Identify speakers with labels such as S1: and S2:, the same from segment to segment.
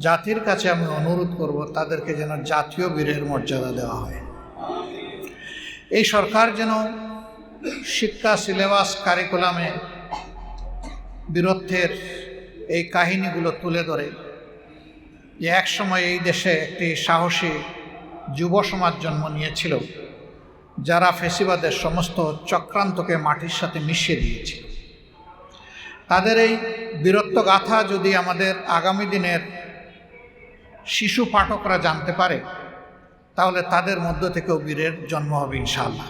S1: জাতির কাছে আমি অনুরোধ করব তাদেরকে যেন জাতীয় বীরের মর্যাদা দেওয়া হয়। এই সরকার যেন শিক্ষা সিলেবাস কারিকুলামে বীরত্বের এই কাহিনীগুলো তুলে ধরে যে একসময় এই দেশে একটি সাহসী যুব সমাজ জন্ম নিয়েছিল যারা ফেসিবাদের সমস্ত চক্রান্তকে মাটির সাথে মিশিয়ে দিয়েছিল। তাদের এই বীরত্ব গাথা যদি আমাদের আগামী দিনের শিশু পাঠকরা জানতে পারে তাহলে তাদের মধ্য থেকেও বীরের জন্ম হবে ইনশাআল্লাহ।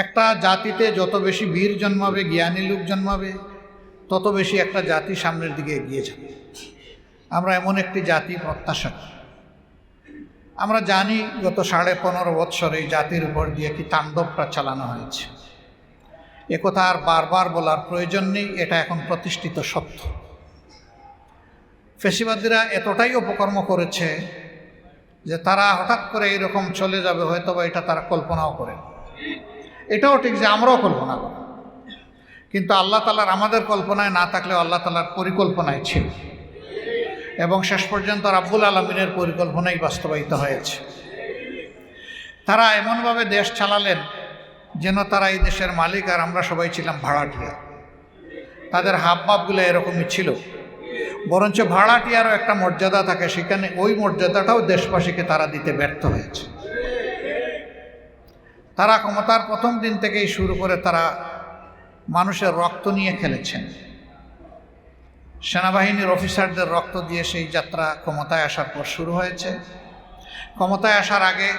S1: একটা জাতিতে যত বেশি বীর জন্মাবে, জ্ঞানী লোক জন্মাবে, তত বেশি একটা জাতি সামনের দিকে এগিয়ে যাবে। আমরা এমন একটি জাতি প্রত্যাশা করি। আমরা জানি গত 15.5 বৎসর এই জাতির উপর দিয়ে কি তাণ্ডবটা চালানো হয়েছে, একথা আর বারবার বলার প্রয়োজন নেই, এটা এখন প্রতিষ্ঠিত সত্য। ফেসিবাদীরা এতটাই অপকর্ম করেছে যে তারা হঠাৎ করে এরকম চলে যাবে হয়তো বা এটা তারা কল্পনাও করে। এটাও ঠিক যে আমরাও কল্পনা করি, কিন্তু আল্লাহ তাআলার আমাদের কল্পনায় না থাকলেও আল্লাহ তাআলার পরিকল্পনায় ছিল এবং শেষ পর্যন্ত রাব্বুল আলামিনের পরিকল্পনাই বাস্তবায়িত হয়েছে। তারা এমনভাবে দেশ চালালেন যেন তারা এই দেশের মালিক আর আমরা সবাই ছিলাম ভাড়াটিয়া। তাদের হাবভাবগুলো এরকমই ছিল, বরঞ্চ ভাড়াটিয়ারও একটা মর্যাদা থাকে, সেখানে ওই মর্যাদাটাও দেশবাসীকে তারা দিতে ব্যর্থ হয়েছে। তারা ক্ষমতার প্রথম দিন থেকেই শুরু করে তারা মানুষের রক্ত নিয়ে খেলেছেন। সেনাবাহিনীর অফিসারদের রক্ত দিয়ে সেই যাত্রা ক্ষমতায় আসার পর শুরু হয়েছে। ক্ষমতায় আসার আগে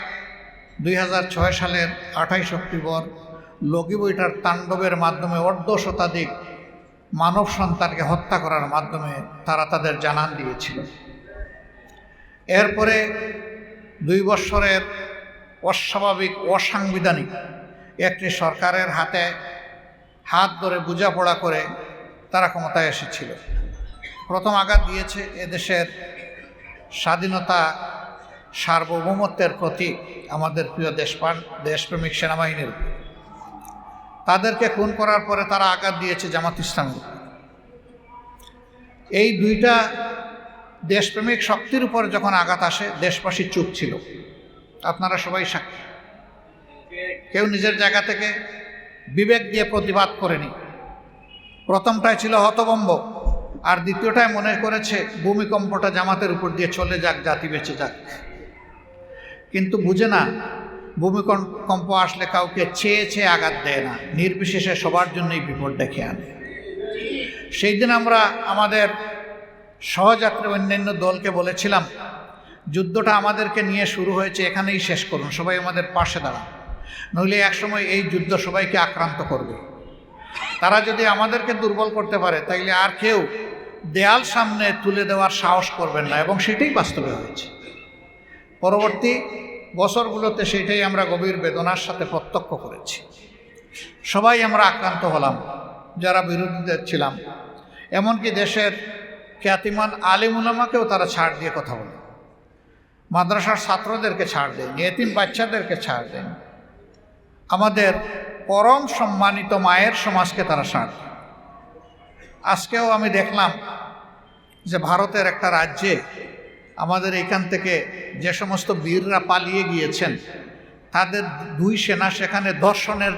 S1: 2006 সালের 28 অক্টোবর লগি বইটার তাণ্ডবের মাধ্যমে অর্ধশতাধিক মানব সন্তানকে হত্যা করার মাধ্যমে তারা তাদের জানান দিয়েছিল। এরপরে 2 বৎসরের অস্বাভাবিক অসাংবিধানিক একটি সরকারের হাতে হাত ধরে বোঝাপড়া করে তারা ক্ষমতায় এসেছিল। প্রথম আঘাত দিয়েছে এদেশের স্বাধীনতা সার্বভৌমত্বের প্রতি আমাদের প্রিয় দেশপ্রেমিক সেনাবাহিনীর। তাদেরকে খুন করার পরে তারা আঘাত দিয়েছে জামাত ইসলামের। এই দুইটা দেশপ্রেমিক শক্তির উপর যখন আঘাত আসে দেশবাসী চুপ ছিল, আপনারা সবাই সাক্ষী। কেউ নিজের জায়গা থেকে বিবেক দিয়ে প্রতিবাদ করেনি। প্রথমটাই ছিল হতভম্ব, আর দ্বিতীয়টায় মনে করেছে ভূমিকম্পটা জামাতের উপর দিয়ে চলে যাক, জাতি বেঁচে যাক। কিন্তু বুঝে না, ভূমিকম্প আসলে কাউকে চেয়ে চেয়ে আঘাত দেয় না, নির্বিশেষে সবার জন্যই বিপদ ডেকে আনে। সেই দিন আমরা আমাদের সহযাত্রী অন্যান্য দলকে বলেছিলাম, যুদ্ধটা আমাদেরকে নিয়ে শুরু হয়েছে, এখানেই শেষ করুন, সবাই আমাদের পাশে দাঁড়ান, নইলে একসময় এই যুদ্ধ সবাইকে আক্রান্ত করবে। তারা যদি আমাদেরকে দুর্বল করতে পারে তাইলে আর কেউ দেয়াল সামনে তুলে দেওয়ার সাহস করবেন না, এবং সেটাই বাস্তবে হয়েছে। পরবর্তী বছরগুলোতে সেটাই আমরা গভীর বেদনার সাথে প্রত্যক্ষ করেছি। সবাই আমরা আক্রান্ত হলাম, যারা বিরোধীদের ছিলাম। এমনকি দেশের খ্যাতিমান আলেম উলামাকেও তারা ছাড় দিয়ে কথা বলে, মাদ্রাসার ছাত্রদেরকে ছাড় দেন, এতিম বাচ্চাদেরকে ছাড় দেন, আমাদের পরম সম্মানিত মায়ের সমাজকে তারা ছাড়। আজকেও আমি দেখলাম যে ভারতের একটা রাজ্যে আমাদের এখান থেকে যে সমস্ত বীররা পালিয়ে গিয়েছেন তাদের 2 সেনা সেখানে ধর্ষণের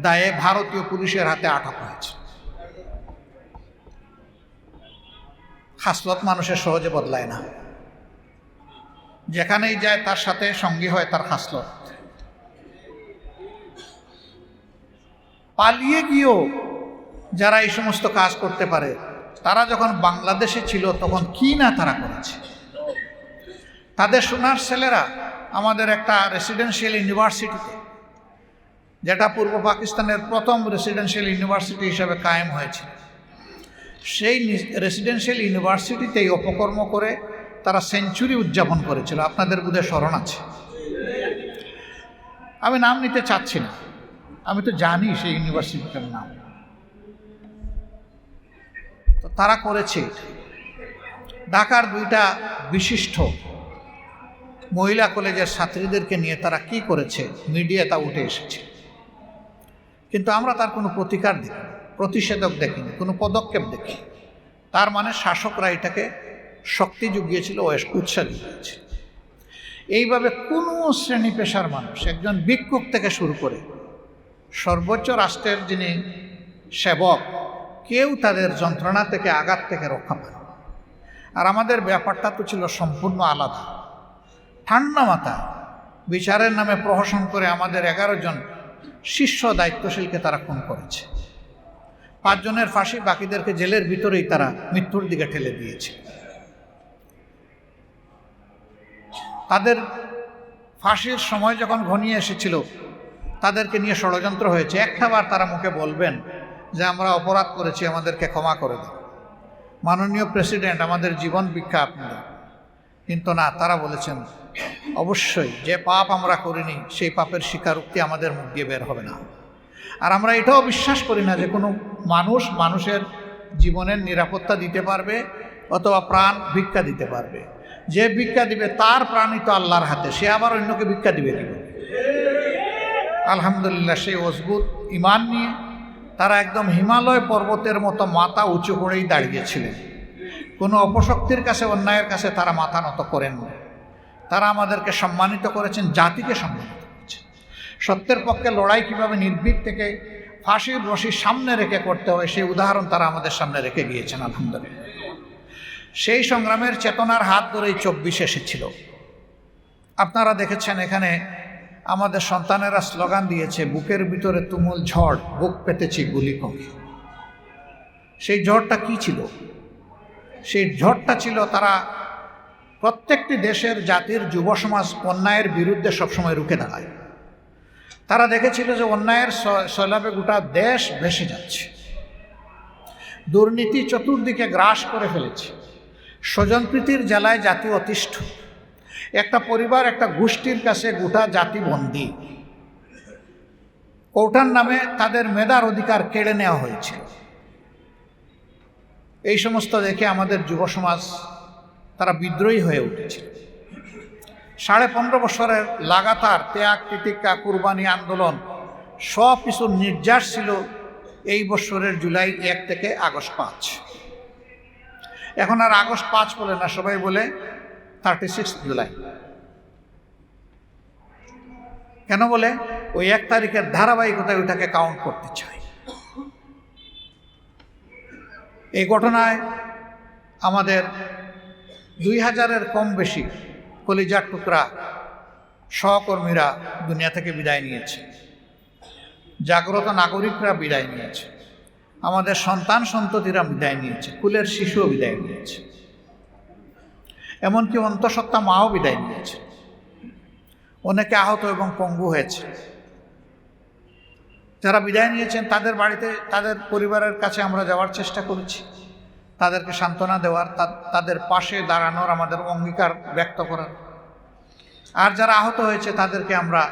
S1: দায়ে ভারতীয় পুলিশের হাতে আটক হয়েছে। খাসলত মানুষের সহজে বদলায় না, যেখানেই যায় তার সাথে সঙ্গী হয় তার খাসলত। পালিয়ে গিয়েও যারা এই সমস্ত কাজ করতে পারে, তারা যখন বাংলাদেশে ছিল তখন কি না তারা করেছে। তাদের সোনার ছেলেরা আমাদের একটা রেসিডেন্সিয়াল ইউনিভার্সিটিতে, যেটা পূর্ব পাকিস্তানের প্রথম রেসিডেন্সিয়াল ইউনিভার্সিটি হিসাবে কায়েম হয়েছে, সেই রেসিডেন্সিয়াল ইউনিভার্সিটিতেই অপকর্ম করে তারা সেঞ্চুরি উদযাপন করেছিল। আপনাদের বোধহয় স্মরণ আছে। আমি নাম নিতে চাচ্ছি না, আমি তো জানি সেই ইউনিভার্সিটিটার নাম। তো তারা করেছে। ঢাকার 2টা বিশিষ্ট মহিলা কলেজের ছাত্রীদেরকে নিয়ে তারা কি করেছে মিডিয়া তা উঠে এসেছে, কিন্তু আমরা তার কোনো প্রতিকার দেখিনি, প্রতিষেধক দেখিনি, কোনো পদক্ষেপ দেখিনি। তার মানে শাসকরা এটাকে শক্তি জুগিয়েছিল, উৎসাহ জুগিয়েছিল। এইভাবে কোনো শ্রেণী পেশার মানুষ, একজন ভিক্ষুক থেকে শুরু করে সর্বোচ্চ রাষ্ট্রের যিনি সেবক, কেউ তাদের যন্ত্রণা থেকে, আঘাত থেকে রক্ষা পায়। আর আমাদের ব্যাপারটা তো ছিল সম্পূর্ণ আলাদা। ঠান্ডা মাথায় বিচারের নামে প্রহসন করে আমাদের 11 জন শীর্ষ দায়িত্বশীলকে তারা খুন করেছে। 5 জনের ফাঁসি, বাকিদেরকে জেলের ভিতরেই তারা মৃত্যুর দিকে ঠেলে দিয়েছে। তাদের ফাঁসির সময় যখন ঘনিয়ে এসেছিল, তাদেরকে নিয়ে ষড়যন্ত্র হয়েছে। একটাবার তারা মুখে বলবেন যে আমরা অপরাধ করেছি, আমাদেরকে ক্ষমা করে দিন, মাননীয় প্রেসিডেন্ট আমাদের জীবন ভিক্ষা আপনাদের। কিন্তু না, তারা বলেছেন অবশ্যই যে পাপ আমরা করিনি সেই পাপের স্বীকারোক্তি আমাদের মুখ দিয়ে বের হবে না। আর আমরা এটাও বিশ্বাস করি না যে কোনো মানুষ মানুষের জীবনের নিরাপত্তা দিতে পারবে অথবা প্রাণ ভিক্ষা দিতে পারবে। যে ভিক্ষা দিবে তার প্রাণই তো আল্লাহর হাতে, সে আবার অন্যকে ভিক্ষা দিবে কি? আলহামদুলিল্লাহ, সেই অদ্ভুত ঈমান নিয়ে তারা একদম হিমালয় পর্বতের মতো মাথা উঁচু করেই দাঁড়িয়েছিলেন। কোনো অপশক্তির কাছে, অন্যায়ের কাছে তারা মাথা নত করেন না। তারা আমাদেরকে সম্মানিত করেছেন, জাতিকে সম্মানিত করেছেন। সত্যের পক্ষে লড়াই কীভাবে নির্ভীক থেকে ফাঁসির রশির সামনে রেখে করতে হয় সেই উদাহরণ তারা আমাদের সামনে রেখে গিয়েছেন। আলহামদুলিল্লাহ, সেই সংগ্রামের চেতনার হাত ধরেই 24 এসেছিল। আপনারা দেখেছেন এখানে আমাদের সন্তানেরা স্লোগান দিয়েছে, বুকের ভিতরে তুমুল ঝড়, বুক পেতেছি গুলি কমে। সেই ঝড়টা কি ছিল? সেই ঝড়টা ছিল তারা প্রত্যেকটি দেশের জাতির যুব সমাজ অন্যায়ের বিরুদ্ধে সবসময় রুখে দাঁড়ায়। তারা দেখেছিল যে অন্যায়ের সৈলাবে গোটা দেশ ভেসে যাচ্ছে, দুর্নীতি চতুর্দিকে গ্রাস করে ফেলেছে, স্বজনপ্রীতির জ্বালায় জাতি অতিষ্ঠ, একটা পরিবার, একটা গোষ্ঠীর কাছে গোটা জাতি বন্দী। কৌটার নামে তাদের মেধার অধিকার কেড়ে নেওয়া হয়েছে। এই সমস্ত দেখে আমাদের যুব সমাজ তারা বিদ্রোহী হয়ে উঠেছে। 15.5 বছরের লাগাতার ত্যাগ, তিতিক্ষা, কুরবানি আন্দোলন সব কিছুর নির্যাস ছিল এই বছরের জুলাই 1 থেকে আগস্ট 5। এখন আর আগস্ট 5 বলে না, সবাই বলে 36 জুলাই। কেন বলে? ওই 1 তারিখের ধারাবাহিকতায় ওইটাকে কাউন্ট করতে চায়। এই ঘটনায় আমাদের 2000-এর কম বেশি কলিজার টুকরা সহকর্মীরা দুনিয়া থেকে বিদায় নিয়েছে, জাগ্রত নাগরিকরা বিদায় নিয়েছে, আমাদের সন্তান সন্ততিরা বিদায় নিয়েছে, কুলের শিশুও বিদায় নিয়েছে, এমনকি অন্তঃসত্ত্বা মাও বিদায় নিয়েছে। অনেকে আহত এবং পঙ্গু হয়েছে। যারা বিদায় নিয়েছেন তাদের বাড়িতে, তাদের পরিবারের কাছে আমরা যাওয়ার চেষ্টা করেছি, তাদেরকে সান্ত্বনা দেওয়ার, তাদের পাশে দাঁড়ানোর আমাদের অঙ্গীকার ব্যক্ত করার। আর যারা আহত হয়েছে তাদেরকে আমরা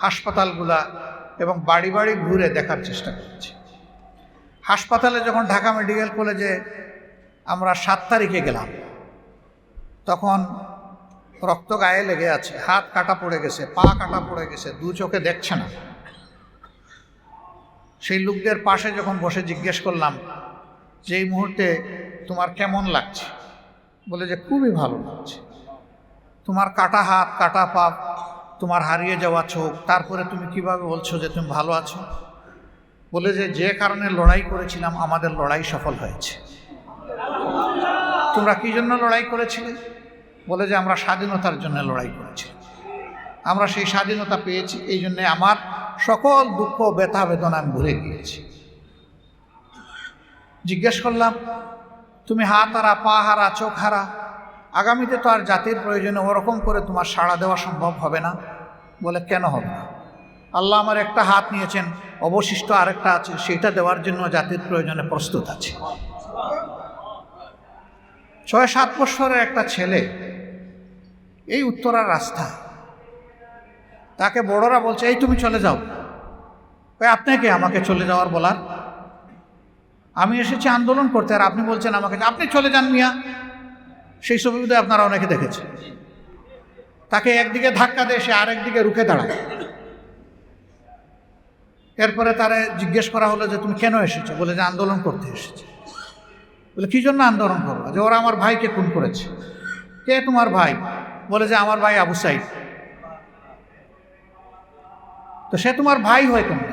S1: হাসপাতালগুলা এবং বাড়ি বাড়ি ঘুরে দেখার চেষ্টা করেছি। হাসপাতালে যখন ঢাকা মেডিকেল কলেজে আমরা 7 তারিখে গেলাম, তখন রক্ত গায়ে লেগে আছে, হাত কাটা পড়ে গেছে, পা কাটা পড়ে গেছে, 2 চোখে দেখছে না। সেই লোকদের পাশে যখন বসে জিজ্ঞেস করলাম যে এই মুহূর্তে তোমার কেমন লাগছে, বলে যে খুবই ভালো লাগছে। তোমার কাটা হাত, কাটা পা, তোমার হারিয়ে যাওয়া চোখ, তারপরে তুমি কিভাবে বলছো যে তুমি ভালো আছো? বলে যে কারণে লড়াই করেছিলাম আমাদের লড়াই সফল হয়েছে। তোমরা কি জন্য লড়াই করেছিলে? বলে যে আমরা স্বাধীনতার জন্য লড়াই করেছি, আমরা সেই স্বাধীনতা পেয়েছি, এই জন্যে আমার সকল দুঃখ ব্যথা বেদনা আমি ভুলে গিয়েছি। জিজ্ঞেস করলাম তুমি হাত হারা, পা হারা, চোখ হারা, আগামীতে তো আর জাতির প্রয়োজনে ওরকম করে তোমার সাড়া দেওয়া সম্ভব হবে না। বলে কেন হবে না? আল্লাহ আমার একটা হাত নিয়েছেন, অবশিষ্ট আরেকটা আছে, সেটা দেওয়ার জন্য জাতির প্রয়োজনে প্রস্তুত আছে। 6-7 বছরের একটা ছেলে এই উত্তরার রাস্তায়, তাকে বড়রা বলছে এই তুমি চলে যাও। আপনাকে আমাকে চলে যাওয়ার বলার? আমি এসেছি আন্দোলন করতে, আর আপনি বলছেন আমাকে আপনি চলে যান মিয়া। সেই ছবিতে আপনারা অনেকে দেখেছেন। তাকে একদিকে ধাক্কা দিয়ে সে আরেকদিকে রুখে দাঁড়ায়। এরপরে তারে জিজ্ঞেস করা হলো যে তুমি কেন এসেছো? বলে যে আন্দোলন করতে এসেছি। বলে কী জন্য আন্দোলন করবো? যে ওরা আমার ভাইকে খুন করেছে। কে তোমার ভাই? বলে যে আমার ভাই আবু সাইদ। তো সে তোমার ভাই হয় কেমন?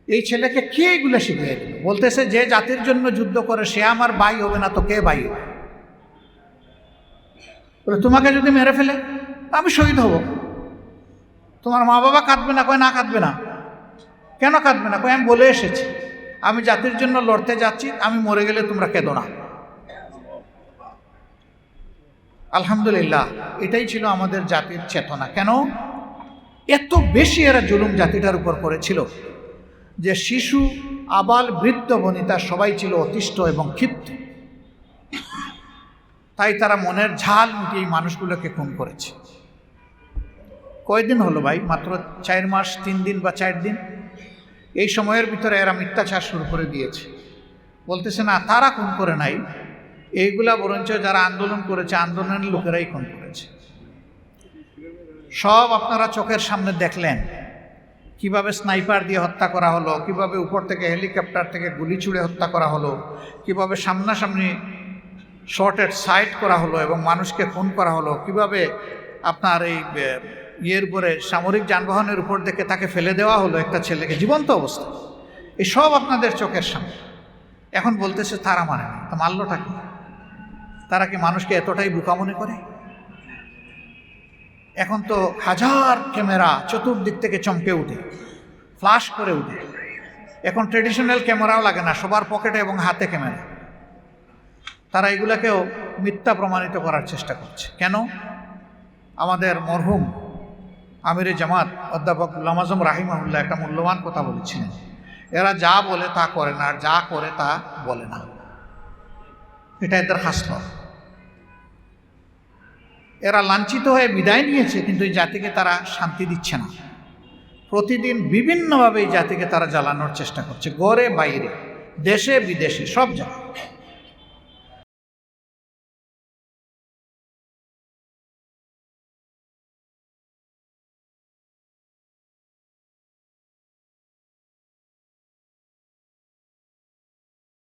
S1: এই ছেলেকে কে এগুলো শিখিয়ে দিল? বলতেছে যে জাতির জন্য যুদ্ধ করে সে আমার ভাই হবে না তো কে ভাই হবে? বলে তোমাকে যদি মেরে ফেলে আমি শহীদ হব, তোমার মা বাবা কাঁদবে না? কয় না, কাঁদবে না। কেন কাঁদবে না? কয় আমি বলে এসেছি আমি জাতির জন্য লড়তে যাচ্ছি, আমি মরে গেলে তোমরা কেঁদো না। আলহামদুলিল্লাহ, এটাই ছিল আমাদের জাতির চেতনা। কেন এত বেশি এরা জুলুম জাতিটার উপর করেছিল যে শিশু, আবাল, বৃদ্ধ, বনিতা সবাই ছিল অতিষ্ঠ এবং ক্ষিপ্ত। তাই তারা মনের ঝাল মিটিয়ে এই মানুষগুলোকে খুন করেছে। কয়দিন হলো ভাই? মাত্র 4 মাস, 3 দিন বা 4 দিন। এই সময়ের ভিতরে এরা মিথ্যাচার শুরু করে দিয়েছে। বলতেছে না তারা খুন করে নাই, এইগুলা বরঞ্চ যারা আন্দোলন করেছে আন্দোলনের লোকেরাই খুন করেছে। সব আপনারা চোখের সামনে দেখলেন কিভাবে স্নাইপার দিয়ে হত্যা করা হলো, কিভাবে উপর থেকে হেলিকপ্টার থেকে গুলি ছুড়ে হত্যা করা হলো, কিভাবে সামনাসামনি শর্টেড সাইট করা হলো এবং মানুষকে খুন করা হলো, কিভাবে আপনার এই ইয়ের উপরে সামরিক যানবাহনের উপর থেকে তাকে ফেলে দেওয়া হলো একটা ছেলেকে জীবন্ত অবস্থা। এই সব আপনাদের চোখের সামনে। এখন বলতেছে তারা মানে না, তা মারলটা কি? তারা কি মানুষকে এতটাই বোকা মনে করে? এখন তো হাজার ক্যামেরা চতুর্দিক থেকে চমকে উঠে, ফ্লাশ করে উঠে। এখন ট্রেডিশনাল ক্যামেরাও লাগে না, সবার পকেটে এবং হাতে ক্যামেরা। তারা এগুলাকেও মিথ্যা প্রমাণিত করার চেষ্টা করছে। কেন? আমাদের মরহুম আমিরে জামাত অধ্যাপক গোলাম আজম রাহিমাহুল্লাহ একটা মূল্যবান কথা বলেছিলেন, এরা যা বলে তা করে না, আর যা করে তা বলে না। এটা এদের খাসলত। এরা লাঞ্ছিত হয়ে বিদায় নিয়েছে, কিন্তু এই জাতিকে তারা শান্তি দিচ্ছে না। প্রতিদিন বিভিন্নভাবে এই জাতিকে তারা জ্বালানোর চেষ্টা করছে, ঘরে বাইরে, দেশে বিদেশে, সব জায়গায়।